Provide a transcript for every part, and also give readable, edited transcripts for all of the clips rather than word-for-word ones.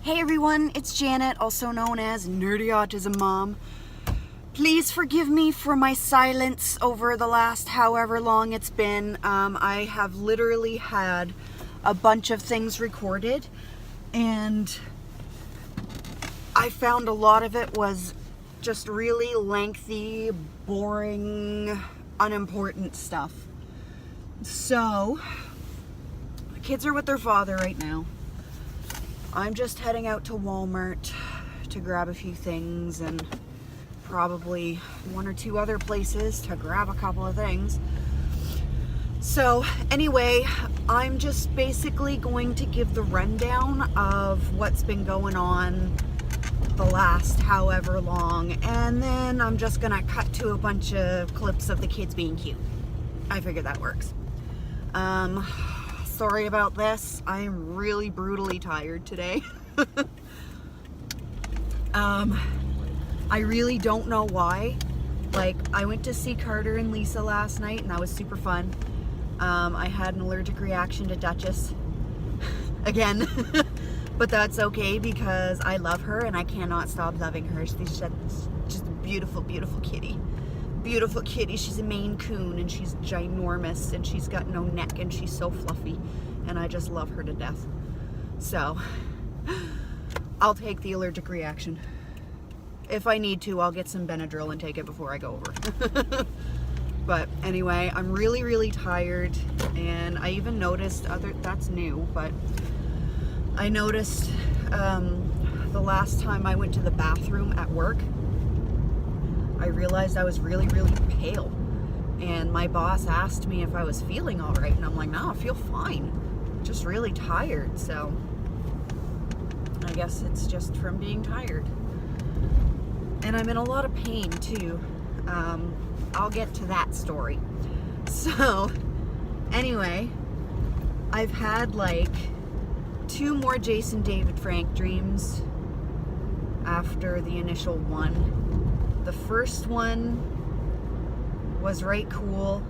Hey everyone, it's Janet, also known as Nerdy Autism Mom. Please forgive me for my silence over the last however long it's been. I have literally had a bunch of things recorded, and I found a lot of it was just really lengthy, boring, unimportant stuff. So, the kids are with their father right now. I'm just heading out to Walmart to grab a few things and probably one or two other places to grab a couple of things. So anyway, I'm just basically going to give the rundown of what's been going on the last however long, and then I'm just gonna cut to a bunch of clips of the kids being cute. I figured that works. Sorry about this. I'm really brutally tired today. I really don't know why. Like, I went to see Carter and Lisa last night, and that was super fun. I had an allergic reaction to Duchess. Again. But that's okay because I love her and I cannot stop loving her. She's just a beautiful, beautiful kitty. Beautiful kitty. She's a Maine Coon and she's ginormous and she's got no neck and she's so fluffy, and I just love her to death. So I'll take the allergic reaction. If I need to, I'll get some Benadryl and take it before I go over. But anyway, I'm really, really tired, and I even noticed that's new, but I noticed the last time I went to the bathroom at work, I realized I was really, really pale. And my boss asked me if I was feeling all right, and I'm like, no, I feel fine. Just really tired, so I guess it's just from being tired. And I'm in a lot of pain too. I'll get to that story. So anyway, I've had like 2 more Jason David Frank dreams after the initial one. The first one was right cool.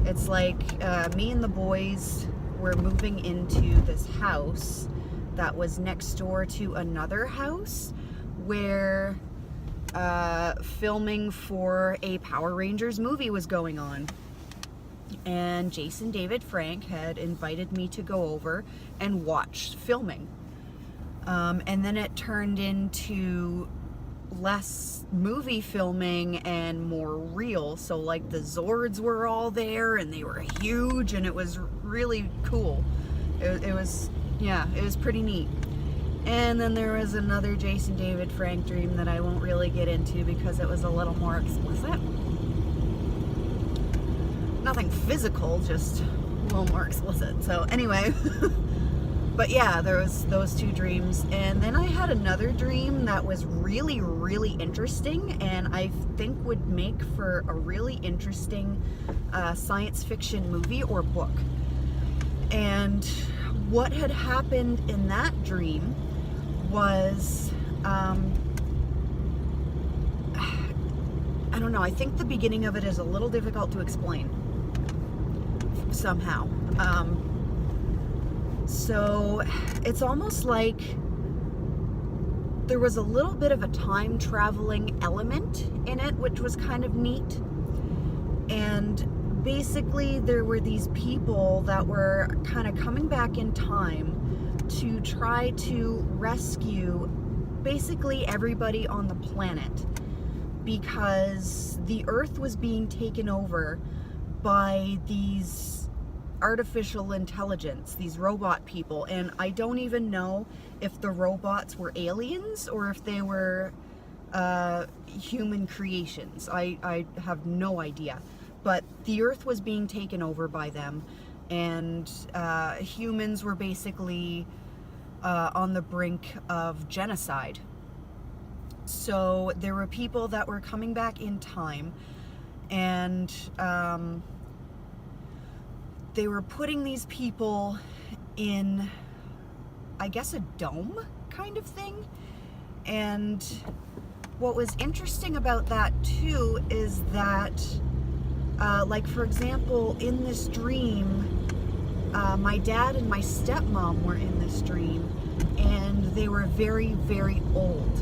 It's like me and the boys were moving into this house that was next door to another house where filming for a Power Rangers movie was going on. And Jason David Frank had invited me to go over and watch filming. And then it turned into less movie filming and more real. So like the Zords were all there and they were huge and it was really cool. It was pretty neat. And then there was another Jason David Frank dream that I won't really get into because it was a little more explicit. Nothing physical, just a little more explicit. So anyway, but yeah, there was those 2 dreams. And then I had another dream that was really, really interesting, and I think would make for a really interesting science fiction movie or book. And what had happened in that dream was, I don't know, I think the beginning of it is a little difficult to explain somehow. So it's almost like there was a little bit of a time traveling element in it, which was kind of neat. And basically there were these people that were kind of coming back in time to try to rescue basically everybody on the planet, because the Earth was being taken over by these artificial intelligence, these robot people. And I don't even know if the robots were aliens or if they were human creations. I have no idea. But the Earth was being taken over by them, and humans were basically on the brink of genocide. So there were people that were coming back in time, and they were putting these people in, I guess, a dome kind of thing. And what was interesting about that too is that like, for example, in this dream, my dad and my stepmom were in this dream, and they were very, very old.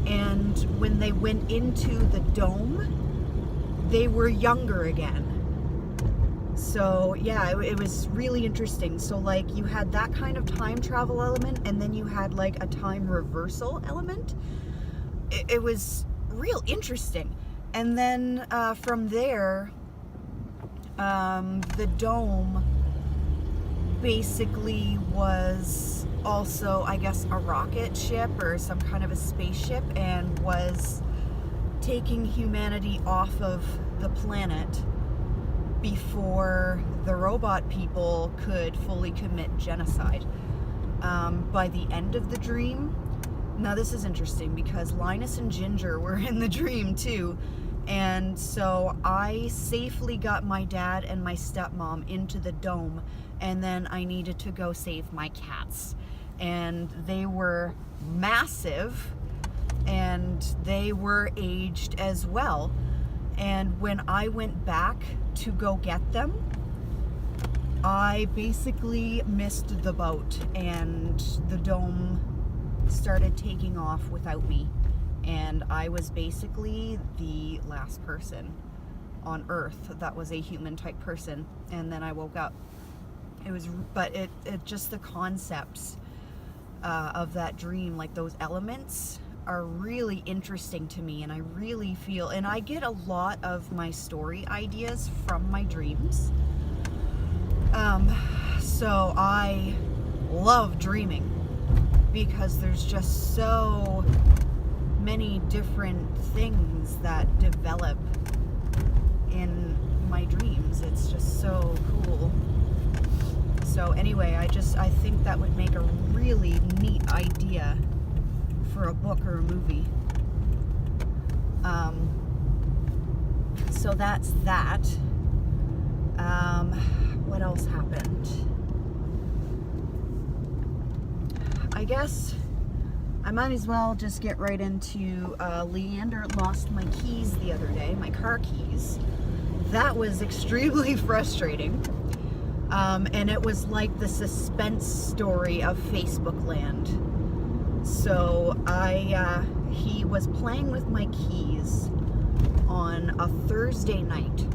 And when they went into the dome, they were younger again. So yeah, it was really interesting. So like you had that kind of time travel element, and then you had like a time reversal element. It was real interesting. And then from there, the dome basically was also, I guess, a rocket ship or some kind of a spaceship, and was taking humanity off of the planet before the robot people could fully commit genocide. By the end of the dream, now this is interesting because Linus and Ginger were in the dream too, and so I safely got my dad and my stepmom into the dome, and then I needed to go save my cats. And they were massive, and they were aged as well. And when I went back to go get them, I basically missed the boat, and the dome started taking off without me. And I was basically the last person on Earth that was a human type person. And then I woke up. But it just the concepts of that dream, like those elements, are really interesting to me, and I really feel, and I get a lot of my story ideas from my dreams. So I love dreaming because there's just so many different things that develop in my dreams. It's just so cool. So anyway, I think that would make a really neat idea for a book or a movie. So that's that. What else happened? I guess I might as well just get right into Leander lost my keys the other day, my car keys. That was extremely frustrating. And it was like the suspense story of Facebook land. So he was playing with my keys on a Thursday night,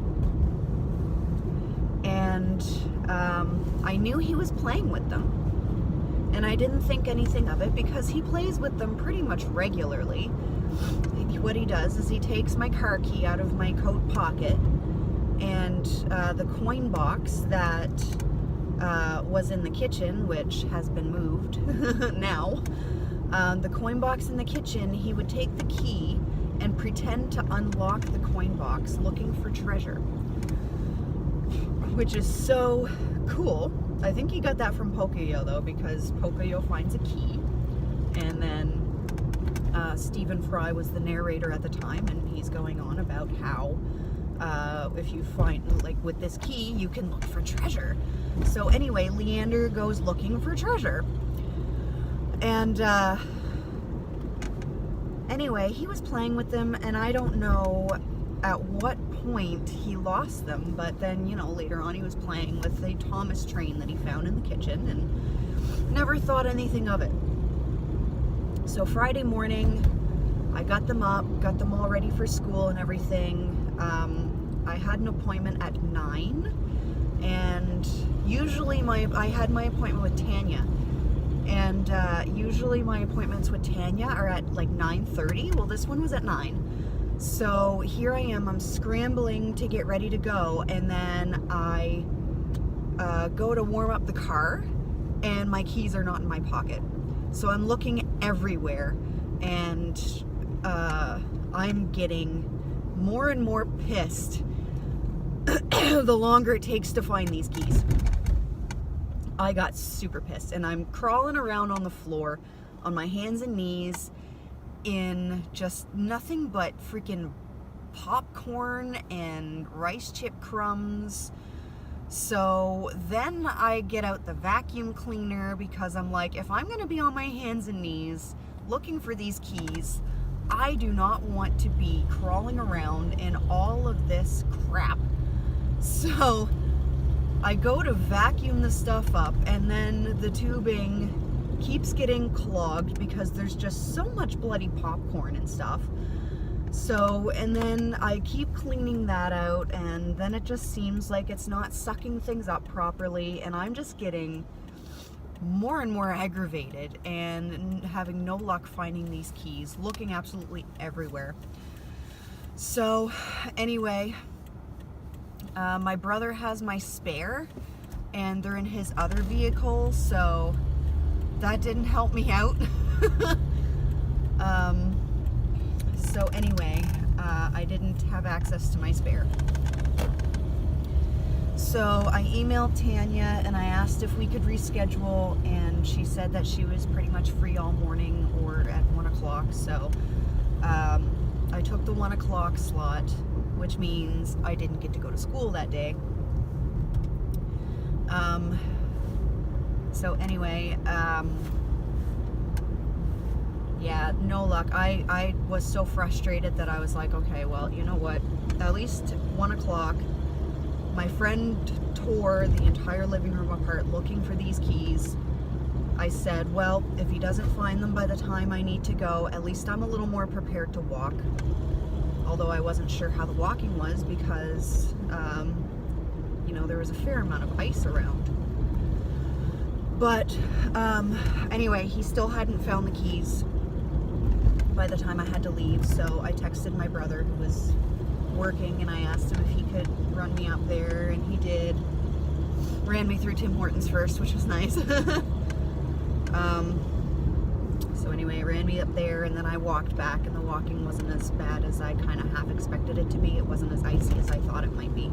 and I knew he was playing with them, and I didn't think anything of it because he plays with them pretty much regularly. What he does is he takes my car key out of my coat pocket, and the coin box that was in the kitchen, which has been moved now, the coin box in the kitchen, he would take the key and pretend to unlock the coin box looking for treasure, which is so cool. I think he got that from Pocoyo though, because Pocoyo finds a key, and then Stephen Fry was the narrator at the time, and he's going on about how if you find, like with this key, you can look for treasure. So anyway, Leander goes looking for treasure. And anyway, he was playing with them, and I don't know at what point he lost them, but then, you know, later on he was playing with a Thomas train that he found in the kitchen and never thought anything of it. So Friday morning, I got them up, got them all ready for school and everything. I had an appointment at 9, and usually I had my appointment with Tanya. And usually my appointments with Tanya are at like 9:30. Well, this one was at 9. So here I am, I'm scrambling to get ready to go, and then I go to warm up the car, and my keys are not in my pocket. So I'm looking everywhere, and I'm getting more and more pissed the longer it takes to find these keys. I got super pissed, and I'm crawling around on the floor on my hands and knees in just nothing but freaking popcorn and rice chip crumbs. So then I get out the vacuum cleaner, because I'm like, if I'm gonna be on my hands and knees looking for these keys, I do not want to be crawling around in all of this crap. So I go to vacuum the stuff up, and then the tubing keeps getting clogged because there's just so much bloody popcorn and stuff. So, and then I keep cleaning that out, and then it just seems like it's not sucking things up properly, and I'm just getting more and more aggravated and having no luck finding these keys, looking absolutely everywhere. So anyway, my brother has my spare, and they're in his other vehicle, so that didn't help me out. So anyway, I didn't have access to my spare. So I emailed Tanya and I asked if we could reschedule, and she said that she was pretty much free all morning or at 1 o'clock. So I took the 1 o'clock slot, which means I didn't get to go to school that day. So anyway, yeah, no luck. I was so frustrated that I was like, okay, well, you know what? At least 1 o'clock. My friend tore the entire living room apart looking for these keys. I said, well, if he doesn't find them by the time I need to go, at least I'm a little more prepared to walk. Although I wasn't sure how the walking was because, you know, there was a fair amount of ice around. But anyway, he still hadn't found the keys by the time I had to leave, so I texted my brother who was working and I asked him if he could run me up there, and he did. Ran me through Tim Hortons first, which was nice. So anyway, ran me up there, and then I walked back, and the walking wasn't as bad as I kind of half expected it to be. It wasn't as icy as I thought it might be,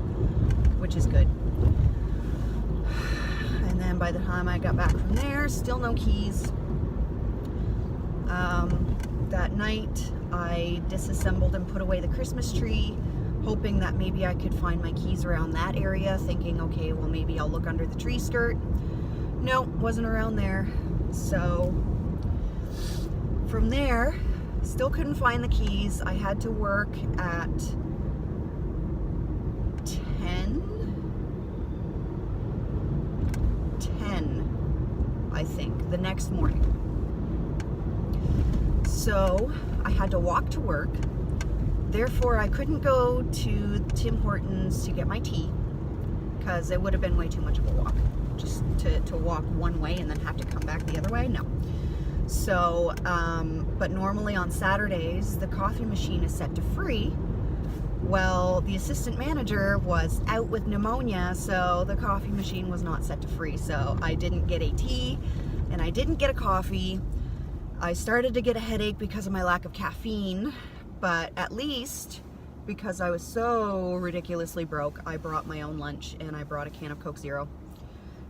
which is good. And then by the time I got back from there, still no keys. That night, I disassembled and put away the Christmas tree, hoping that maybe I could find my keys around that area, thinking, okay, well, maybe I'll look under the tree skirt. No, wasn't around there. So from there, still couldn't find the keys. I had to work at 10, I think, the next morning. So I had to walk to work. Therefore, I couldn't go to Tim Hortons to get my tea because it would have been way too much of a walk. Just to walk one way and then have to come back the other way, no. So, but normally on Saturdays, the coffee machine is set to free. Well, the assistant manager was out with pneumonia, so the coffee machine was not set to free. So I didn't get a tea and I didn't get a coffee. I started to get a headache because of my lack of caffeine, but at least because I was so ridiculously broke, I brought my own lunch and I brought a can of Coke Zero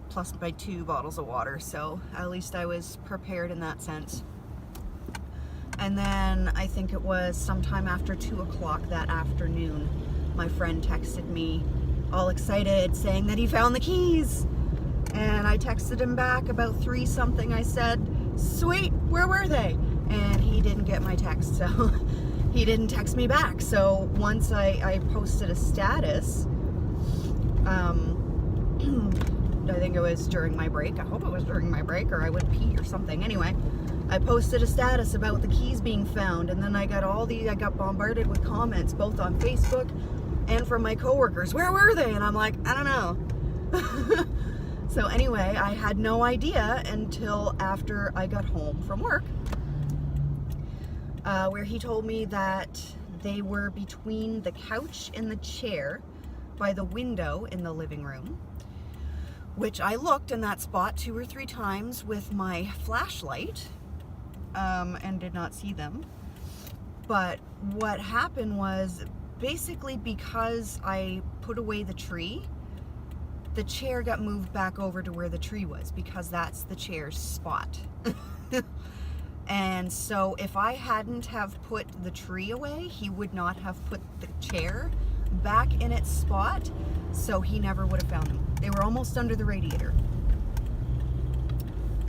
plus my 2 bottles of water. So at least I was prepared in that sense. And then I think it was sometime after 2 o'clock that afternoon, my friend texted me all excited saying that he found the keys. And I texted him back about 3 something. I said, sweet, where were they? And he didn't get my text, so he didn't text me back. So once I posted a status, I think it was during my break. I hope it was during my break, or I would pee or something. Anyway, I posted a status about the keys being found, and then I got bombarded with comments both on Facebook and from my coworkers. Where were they? And I'm like, I don't know. So anyway, I had no idea until after I got home from work, where he told me that they were between the couch and the chair by the window in the living room, which I looked in that spot 2 or 3 times with my flashlight and did not see them. But what happened was, basically because I put away the tree, the chair got moved back over to where the tree was, because that's the chair's spot. And so if I hadn't have put the tree away, he would not have put the chair back in its spot, so he never would have found them. They were almost under the radiator.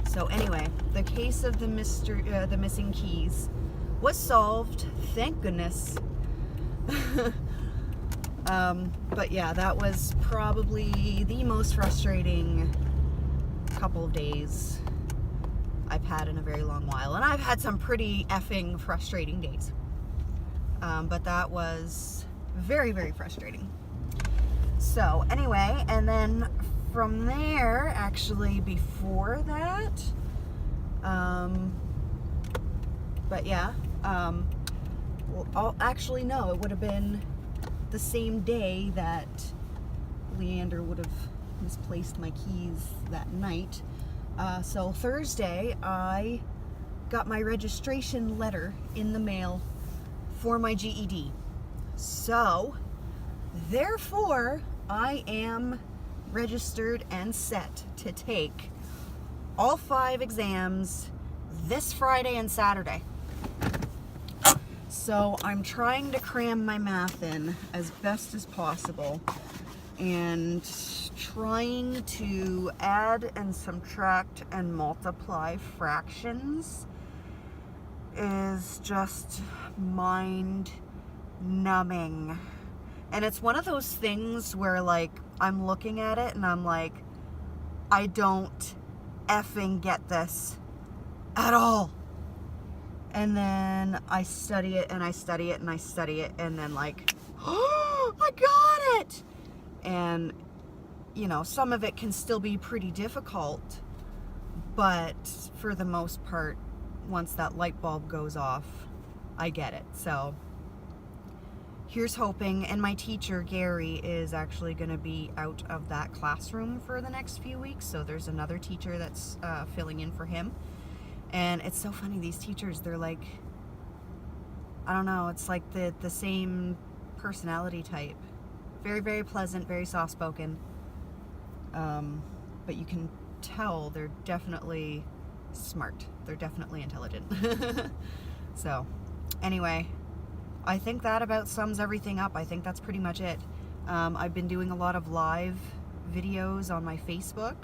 So anyway, the case of the missing keys was solved, thank goodness. But yeah, that was probably the most frustrating couple of days I've had in a very long while. And I've had some pretty effing frustrating days. But that was very, very frustrating. So anyway, and then from there, actually before that, but yeah, well, actually no, it would have been the same day that Leander would have misplaced my keys that night. So Thursday, I got my registration letter in the mail for my GED. So, therefore, I am registered and set to take all 5 exams this Friday and Saturday. So I'm trying to cram my math in as best as possible and trying to add and subtract and multiply fractions is just mind numbing. And it's one of those things where, like, I'm looking at it and I'm like, I don't effing get this at all. And then I study it and I study it and I study it and then, like, oh, I got it. And, you know, some of it can still be pretty difficult, but for the most part, once that light bulb goes off, I get it. So here's hoping. And my teacher, Gary, is actually going to be out of that classroom for the next few weeks. So there's another teacher that's filling in for him. And it's so funny, these teachers, they're like, I don't know, it's like the same personality type. Very, very pleasant, very soft-spoken. But you can tell they're definitely smart. They're definitely intelligent. So, anyway, I think that about sums everything up. I think that's pretty much it. I've been doing a lot of live videos on my Facebook.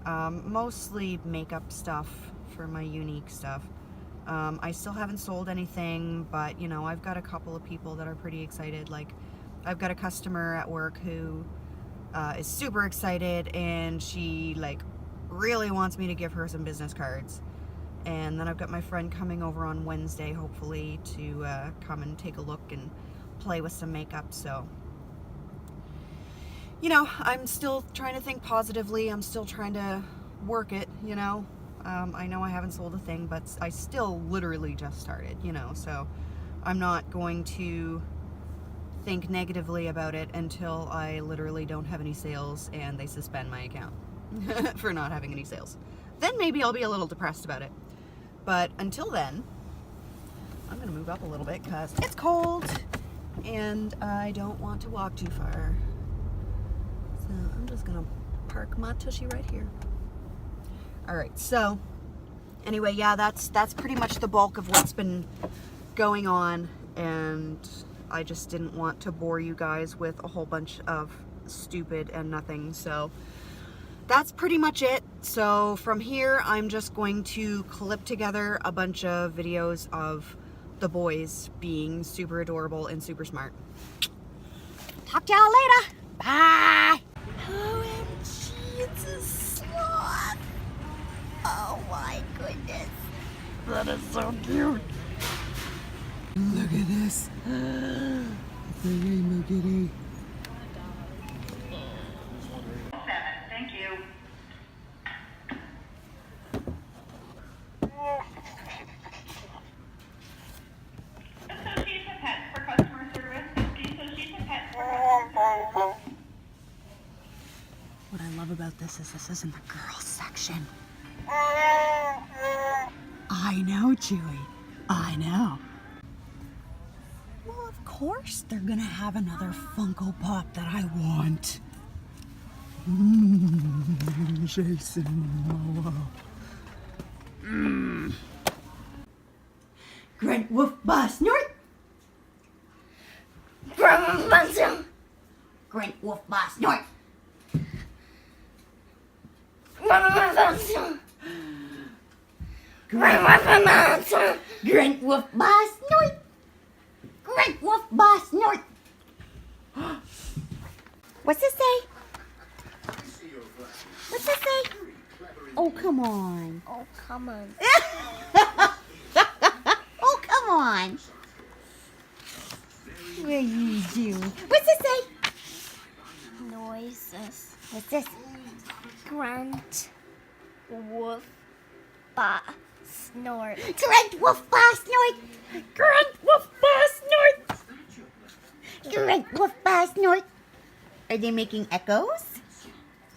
Mostly makeup stuff for my unique stuff. I still haven't sold anything, but, you know, I've got a couple of people that are pretty excited. Like, I've got a customer at work who is super excited, and she, like, really wants me to give her some business cards. And then I've got my friend coming over on Wednesday, hopefully, to come and take a look and play with some makeup. So, you know, I'm still trying to think positively. I'm still trying to work it, you know. I know I haven't sold a thing, but I still literally just started, you know. So I'm not going to think negatively about it until I literally don't have any sales and they suspend my account for not having any sales. Then maybe I'll be a little depressed about it. But until then, I'm going to move up a little bit because it's cold and I don't want to walk too far. So I'm just going to park my tushy right here. All right, so anyway, yeah, that's pretty much the bulk of what's been going on, and I just didn't want to bore you guys with a whole bunch of stupid and nothing. So that's pretty much it. So from here, I'm just going to clip together a bunch of videos of the boys being super adorable and super smart. Talk to y'all later. Bye. OMG, it's a sloth. Oh my goodness. That is so cute. Look at this. It's a rainbow kitty. Thank you. Associate Pets for customer service. The Associate Pets for customer service. What I love about this is in the girls section. I know, Chewy. I know. Well, of course they're gonna have another Funko Pop that I want. Jason Momoa. Grunt, woof, bus, north. Grunt, woof, bus, north. Grunt, woof, bus, north. Grunt, woof, bus, north. What's this say? What's this say? Oh, come on. Oh, come on. Oh, come on. What are you doing? What's this say? Noises. What's this? Grunt. Woof. Ba. Snort. Grunt, woof, ba, snort. Grunt, woof, ba, snort. Grunt, woof, ba, snort. Are they making echoes?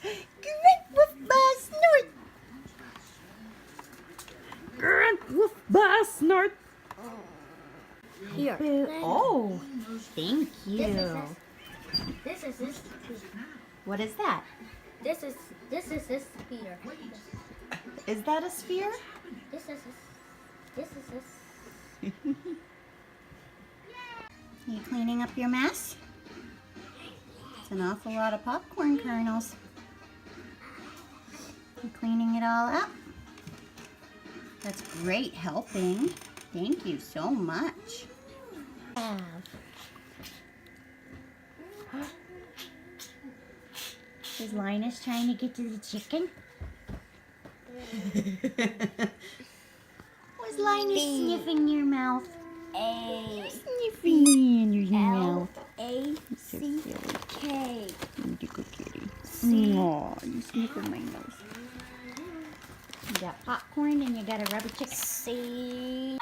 Grunt, woof, ba, snort. Grunt, woof, ba, snort. Here. Oh, thank you. This is this. What is that? This is sphere. Is that a sphere? This is this. You cleaning up your mess? It's an awful lot of popcorn kernels. You cleaning it all up? That's great helping. Thank you so much. Is Linus trying to get to the chicken? Was Linus sniffing your mouth? A Sniffing in your mouth. A C K. You good kitty. Aw, you sniffing my nose. You got popcorn and you got a rubber chicken. C.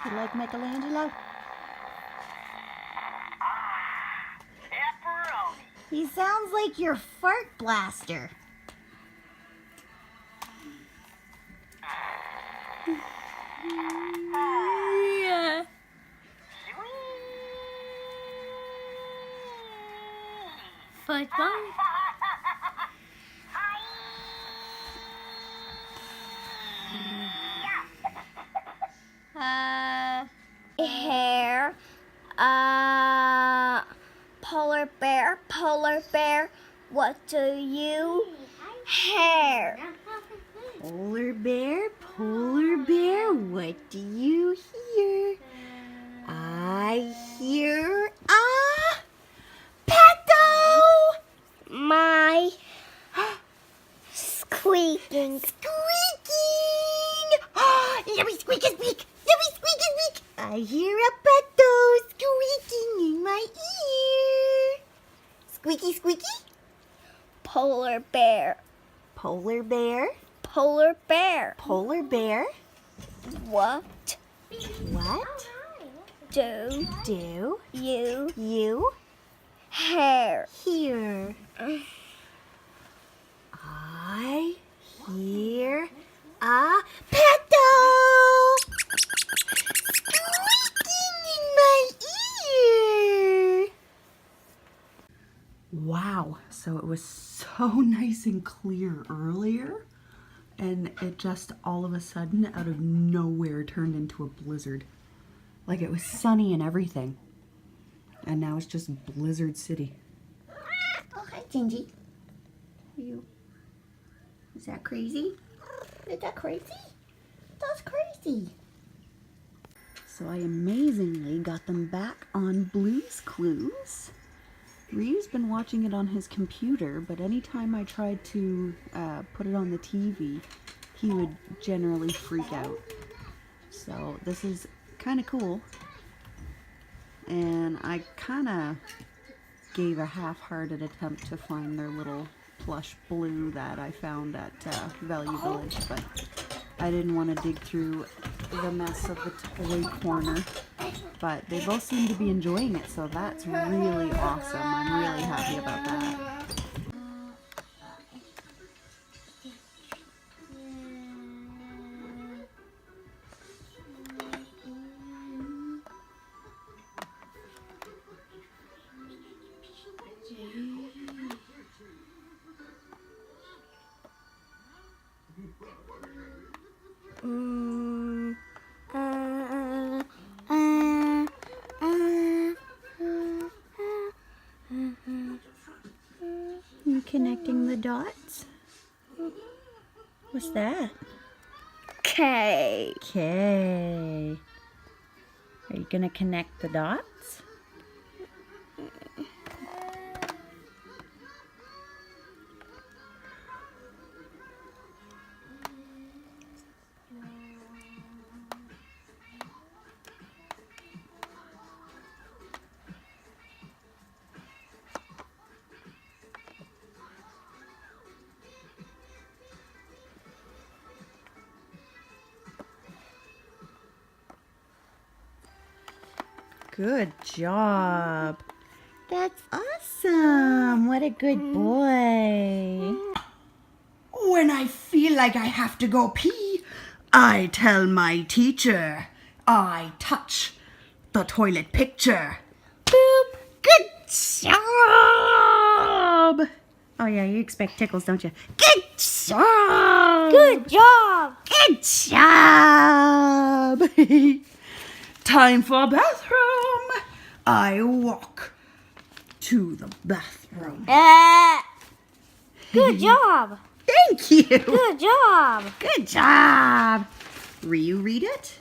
You like Michelangelo? He sounds like your fart blaster. Yeah. Football. Hair. Polar bear. What do you? Hair. Polar bear, what do you hear? I hear a pedo! My squeaking. Squeaking! Let me squeak and squeak! Let me squeak and squeak! I hear a pedo squeaking in my ear. Squeaky, squeaky? Polar bear. Polar bear, Polar bear. polar bear. What What do do you you hair? hear? I hear a pedo squeaking in my ear. Wow, so it was so nice and clear earlier, and it just all of a sudden out of nowhere turned into a blizzard. Like it was sunny and everything, and now it's just Blizzard City. Oh, hi, Gingy. Is that crazy? Is that crazy? That's crazy. So I amazingly got them back on Blue's Clues. Reeve's been watching it on his computer, but anytime I tried to put it on the TV, he would generally freak out. So this is kind of cool. And I kind of gave a half-hearted attempt to find their little plush Blue that I found at Value Village, but I didn't want to dig through the mess of the toy corner. But they both seem to be enjoying it, so that's really awesome. I'm really happy about that. connecting the dots? What's that? K. K. Are you gonna connect the dots? Good job. That's awesome. What a good boy. When I feel like I have to go pee, I tell my teacher. I touch the toilet picture. Boop. Good job. Oh yeah, you expect tickles, don't you? Good job. Good job. Good job. Time for bathroom. I walk to the bathroom. Good job. Thank you. Good job. Good job. You read it?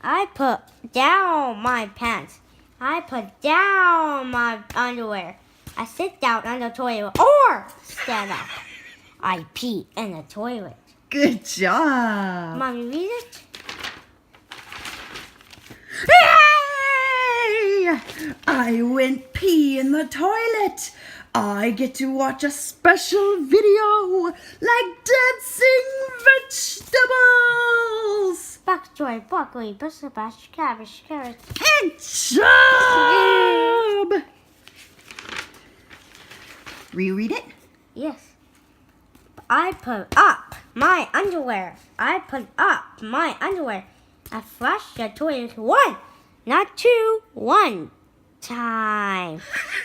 I put down my pants. I put down my underwear. I sit down on the toilet or stand up. I pee in the toilet. Good job. Mommy, read it? Yay! I went pee in the toilet. I get to watch a special video like dancing vegetables. Backstory, broccoli, bristle, bash, cabbage, carrot. Good job! Reread it? Yes. I put up my underwear. I put up my underwear. I flushed the toilet one, not two, one time.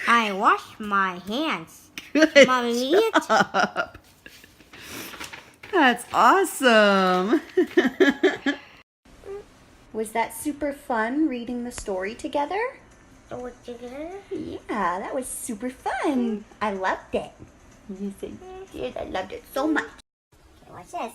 I washed my hands. Good Mommy, read it? job. That's awesome. Was that super fun reading the story together? Yeah, that was super fun. I loved it. You said, "Did I loved it so much." What's this?